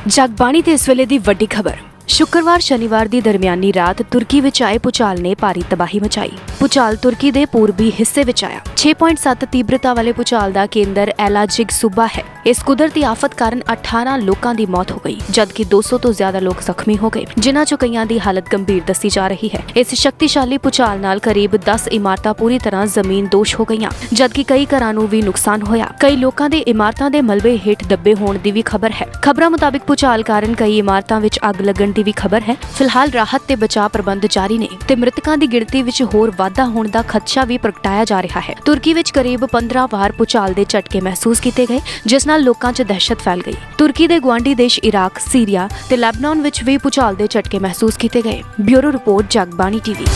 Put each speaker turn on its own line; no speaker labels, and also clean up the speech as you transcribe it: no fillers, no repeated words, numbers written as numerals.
ਜਗਬਾਣੀ ਤੇ ਇਸ ਵੇਲੇ ਦੀ ਵੱਡੀ ਖਬਰ। शुक्रवार शनिवार की दरमियानी रात तुर्की विच आए भूचाल ने भारी तबाही मचाई। भूचाल तुर्की के पूर्वी हिस्से विच आया। 6.7 तीव्रता वाले भूचाल का केंद्र एलाजिग सूबा है। इस कुदरती आफत कारण 18 लोगों की मौत हो गई, जबकि 200 तो ज्यादा लोग जख्मी हो गए, जिन्हां चों कईयां दी हालत गंभीर दसी जा रही है। इस शक्तिशाली भूचाल नाल करीब 10 इमारतां पूरी तरह जमीन दोष हो गईयां, जबकि कई घरां नूं भी नुकसान होया। कई लोगों के इमारतां दे मलबे हेठ दबे होण दी भी खबर है। खबरां मुताबिक भूचाल कारण कई इमारतां विच अग लगण दी भी खबर है। फिलहाल राहत ते बचाव प्रबंध जारी ने ते मृतकों की गिणती विच होर वाधा होने का खदशा भी प्रगटाया जा रहा है। तुर्की विच करीब 15 वार भूचाल के झटके महसूस किए गए, जिस नाल लोकां च दहशत फैल गई। तुर्की के गुआंढी देश इराक, सीरिया ते लेबनान विच भी भूचाल के झटके महसूस किए गए। Bureau report, Jagbani TV.